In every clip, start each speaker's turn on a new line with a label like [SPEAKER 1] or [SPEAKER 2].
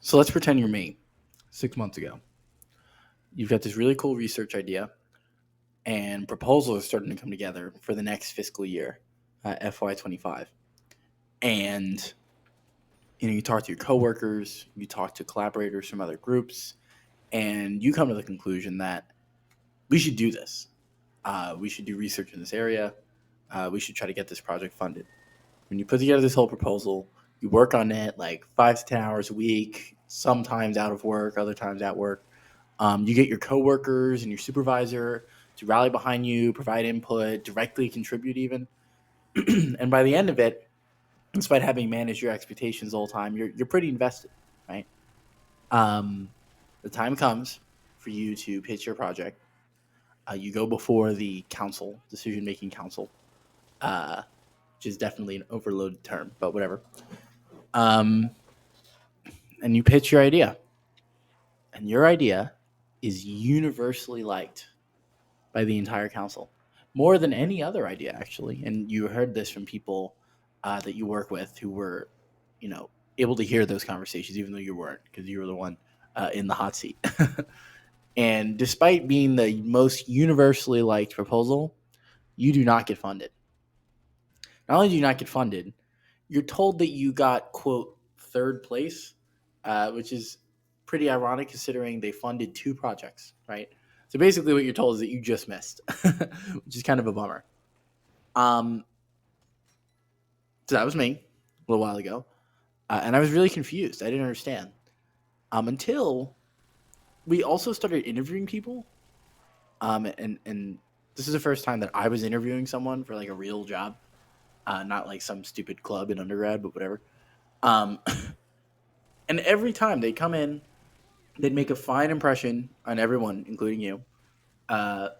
[SPEAKER 1] So let's pretend you're me 6 months ago. You've got this really cool research idea, and proposals are starting to come together for the next fiscal year, FY25. And you talk to your coworkers, you talk to collaborators from other groups, and you come to the conclusion that we should do this. We should do research in this area. We should try to get this project funded. When you put together this whole proposal, you work on it like 5 to 10 hours a week, sometimes out of work, other times at work. You get your coworkers and your supervisor to rally behind you, provide input, directly contribute even. And by the end of it, despite having managed your expectations the whole time, you're pretty invested, right? Um, the time comes for you to pitch your project. You go before the council, decision making council, uh, which is definitely an overloaded term, but whatever. Um, and you pitch your idea, and your idea is universally liked by the entire council, more than any other idea, actually. And you heard this from people that you work with who were, you know, able to hear those conversations, even though you weren't, because you were the one in the hot seat. And despite being the most universally liked proposal, you do not get funded. Not only do you not get funded, you're told that you got, quote, third place, which is pretty ironic considering they funded two projects, right? So basically, what you're told is that you just missed, which is kind of a bummer. Um, so that was me a little while ago, and I was really confused. I didn't understand until we also started interviewing people, and this is the first time that I was interviewing someone for like a real job, not like some stupid club in undergrad, but whatever. Um, and every time they come in, they'd make a fine impression on everyone, including you.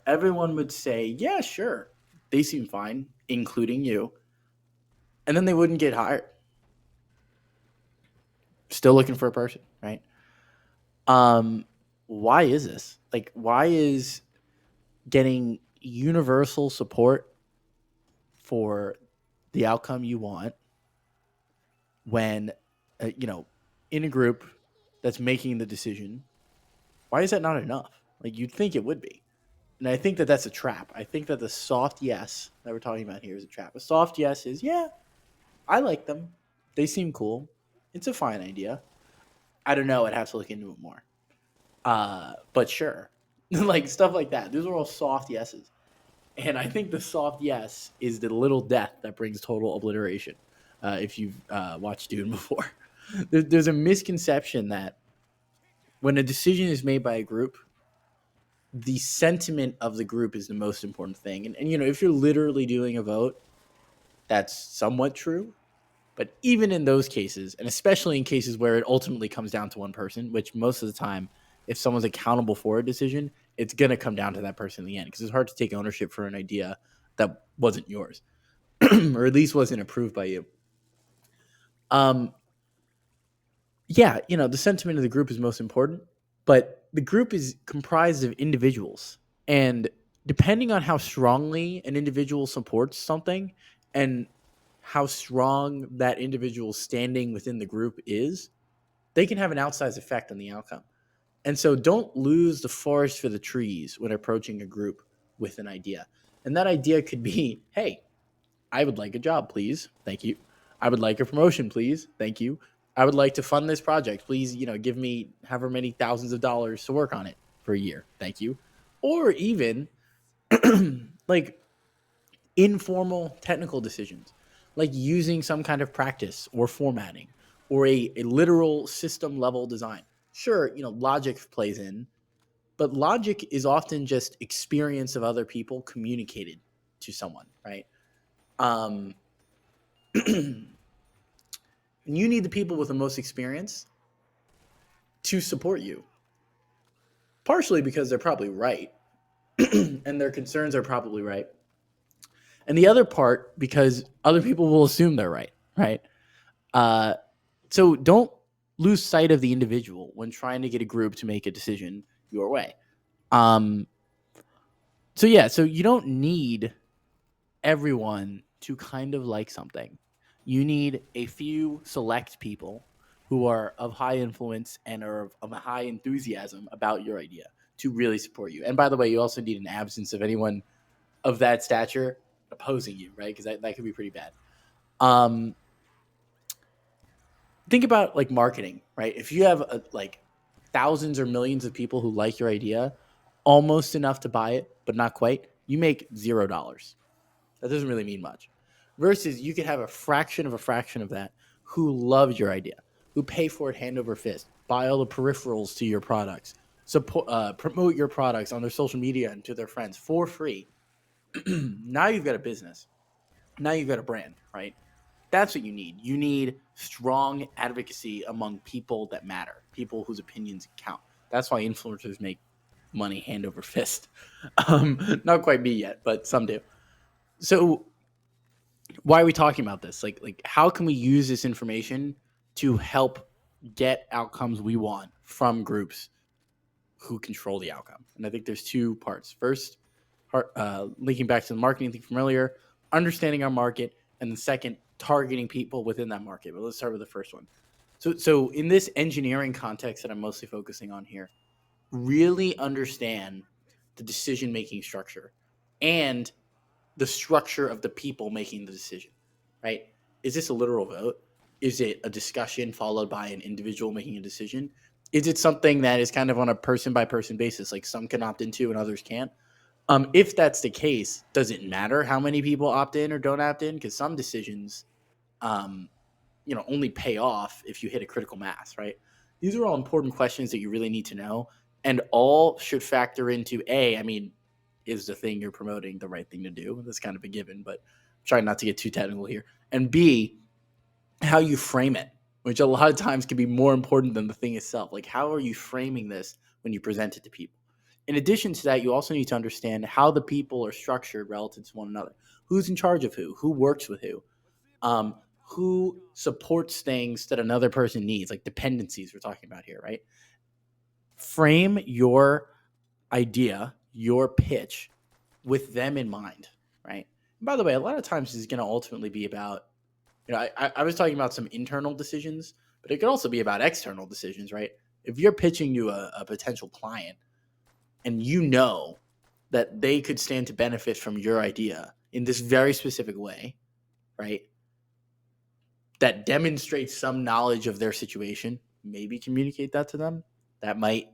[SPEAKER 1] Everyone would say, "Yeah, sure, they seem fine," including you, and then they wouldn't get hired. Still looking for a person, right? Um, why is this? Like, why is getting universal support for the outcome you want when, you know, in a group that's making the decision? Why is that not enough? Like, you'd think it would be. And I think that that's a trap. I think that the soft yes that we're talking about here is a trap. A soft yes is, yeah, I like them. They seem cool. It's a fine idea. I don't know. I'd have to look into it more. But sure. Like stuff like that. Those are all soft yeses. And I think the soft yes is the little death that brings total obliteration. If you've watched Dune before, there's a misconception that when a decision is made by a group, the sentiment of the group is the most important thing. And you know, if you're literally doing a vote, that's somewhat true. But even in those cases, and especially in cases where it ultimately comes down to one person, which most of the time, if someone's accountable for a decision, it's going to come down to that person in the end because it's hard to take ownership for an idea that wasn't yours or at least wasn't approved by you. Um, yeah, you know, the sentiment of the group is most important, but the group is comprised of individuals. And depending on how strongly an individual supports something and how strong that individual's standing within the group is, they can have an outsized effect on the outcome. And so don't lose the forest for the trees when approaching a group with an idea. And that idea could be, hey, I would like a job, please. Thank you. I would like a promotion, please. Thank you. I would like to fund this project. Please, you know, give me however many thousands of dollars to work on it for a year. Thank you. Or even like informal technical decisions, like using some kind of practice or formatting or a literal system level design. Sure, you know, logic plays in, but logic is often just experience of other people communicated to someone, right? Um, and you need the people with the most experience to support you, partially because they're probably right and their concerns are probably right. And the other part because other people will assume they're right, right? Uh, so don't lose sight of the individual when trying to get a group to make a decision your way. Um, so yeah, so you don't need everyone to kind of like something. You need a few select people who are of high influence and are of a high enthusiasm about your idea to really support you. And by the way, you also need an absence of anyone of that stature opposing you, right? Because that could be pretty bad. Um, think about like marketing, right? If you have like thousands or millions of people who like your idea, almost enough to buy it, but not quite, you make $0. That doesn't really mean much. Versus you could have a fraction of that who love your idea, who pay for it hand over fist, buy all the peripherals to your products, support, promote your products on their social media and to their friends for free. Now you've got a business. Now you've got a brand, right? That's what you need. You need strong advocacy among people that matter, people whose opinions count. That's why influencers make money hand over fist. Not quite me yet, but some do. So why are we talking about this? Like how can we use this information to help get outcomes we want from groups who control the outcome? And I think there's two parts. First, linking back to the marketing thing from earlier, understanding our market, and the second, targeting people within that market. But let's start with the first one. So in this engineering context that I'm mostly focusing on here, really understand the decision making structure and the structure of the people making the decision, right? Is this a literal vote? Is it a discussion followed by an individual making a decision? Is it something that is kind of on a person by person basis, like some can opt into and others can't? If that's the case, does it matter how many people opt in or don't opt in? Because some decisions, um, only pay off if you hit a critical mass, right? These are all important questions that you really need to know, and all should factor into I mean, is the thing you're promoting the right thing to do? That's kind of a given, but try not to get too technical here. And B, how you frame it, which a lot of times can be more important than the thing itself. Like, how are you framing this when you present it to people? In addition to that, you also need to understand how the people are structured relative to one another. Who's in charge of who works with um, who supports things that another person needs, like dependencies we're talking about here, right? Frame your idea, your pitch with them in mind, right? And by the way, a lot of times this is going to ultimately be about, I was talking about some internal decisions, but it could also be about external decisions, right? If you're pitching to a potential client and you know that they could stand to benefit from your idea in this very specific way, right? That demonstrates some knowledge of their situation, maybe communicate that to them. That might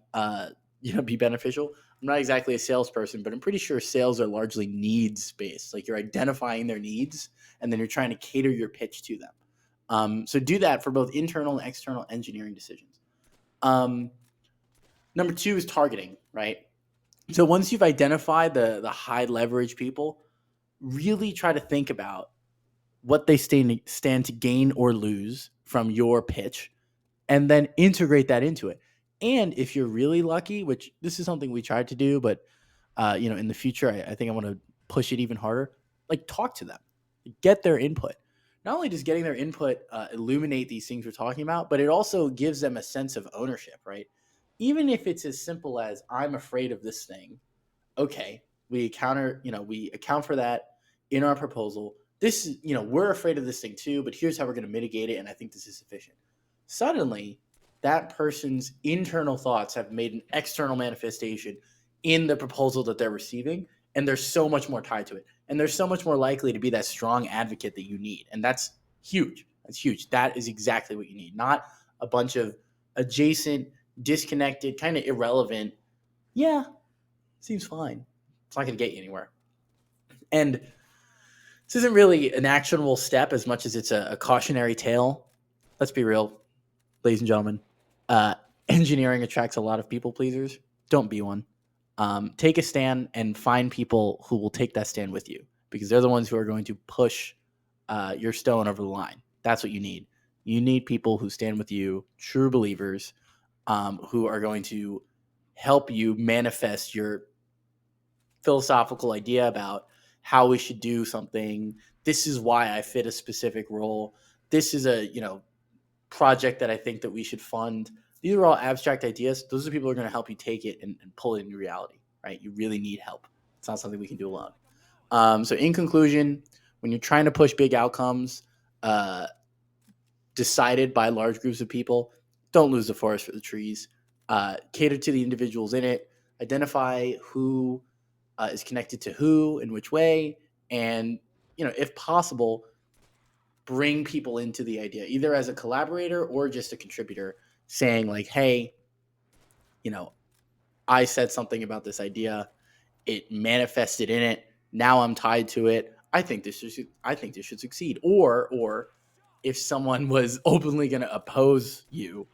[SPEAKER 1] be beneficial. I'm not exactly a salesperson, but I'm pretty sure sales are largely needs based. Like you're identifying their needs and then you're trying to cater your pitch to them. So do that for both internal and external engineering decisions. Um, Number two is targeting, right? So once you've identified the high leverage people, really try to think about what they stand to gain or lose from your pitch, and then integrate that into it. And if you're really lucky, which this is something we tried to do, but in the future, I think I want to push it even harder. Like talk to them, get their input. Not only does getting their input illuminate these things we're talking about, but it also gives them a sense of ownership, right? Even if it's as simple as I'm afraid of this thing, okay, we account for that in our proposal. This is, we're afraid of this thing too, but here's how we're going to mitigate it. And I think this is sufficient. Suddenly, that person's internal thoughts have made an external manifestation in the proposal that they're receiving. And there's so much more tied to it. And they're so much more likely to be that strong advocate that you need. And that's huge. That's huge. That is exactly what you need. Not a bunch of adjacent, disconnected, kind of irrelevant, yeah, seems fine. It's not going to get you anywhere. And this isn't really an actionable step as much as it's a cautionary tale. Let's be real, ladies and gentlemen. Uh, Engineering attracts a lot of people pleasers. Don't be one. Take a stand and find people who will take that stand with you, because they're the ones who are going to push your stone over the line. That's what you need. You need people who stand with you, true believers, who are going to help you manifest your philosophical idea about how we should do something. This is why I fit a specific role. This is a project that I think that we should fund. These are all abstract ideas. Those are the people who are going to help you take it and pull it into reality, right? You really need help. It's not something we can do alone. So in conclusion, when you're trying to push big outcomes, uh, decided by large groups of people. Don't lose the forest for the trees. Cater to the individuals in it. Identify who is connected to who in which way, and if possible, bring people into the idea either as a collaborator or just a contributor, saying like, "Hey, you know, I said something about this idea. It manifested in it. Now I'm tied to it. I think this should succeed." Or if someone was openly going to oppose you,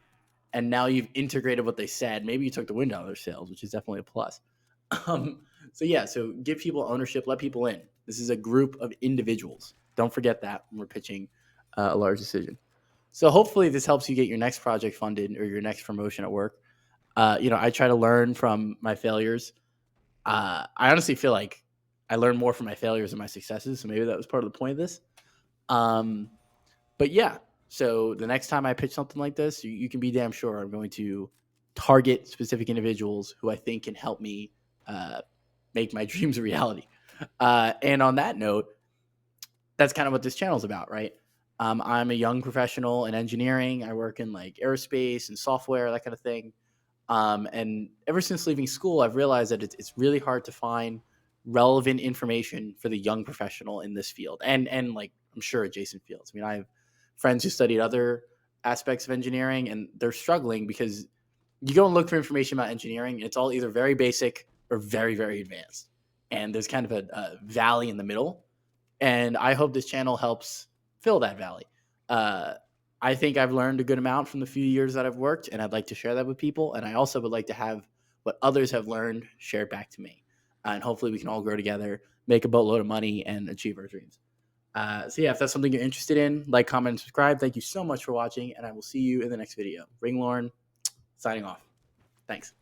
[SPEAKER 1] and now you've integrated what they said, maybe you took the wind out of their sails, which is definitely a plus. Um, so give people ownership, let people in. This is a group of individuals. Don't forget that when we're pitching a large decision. So hopefully this helps you get your next project funded or your next promotion at work. I try to learn from my failures. I honestly feel like I learn more from my failures than my successes. So maybe that was part of the point of this. Um, but yeah, so the next time I pitch something like this, you can be damn sure I'm going to target specific individuals who I think can help me uh, make my dreams a reality. And on that note, that's kind of what this channel is about, right? I'm a young professional in engineering. I work in like aerospace and software, that kind of thing. And ever since leaving school, I've realized that it's really hard to find relevant information for the young professional in this field, and like I'm sure adjacent fields. I mean, I have friends who studied other aspects of engineering, and they're struggling because you go and look for information about engineering, and it's all either very basic or very, very advanced, and there's kind of a valley in the middle. And I hope this channel helps fill that valley. Uh, I think I've learned a good amount from the few years that I've worked, and I'd like to share that with people. And I also would like to have what others have learned shared back to me. And hopefully we can all grow together, make a boatload of money, and achieve our dreams. So yeah, if that's something you're interested in, like, comment, and subscribe. Thank you so much for watching, and I will see you in the next video. Ring Lauren, signing off. Thanks.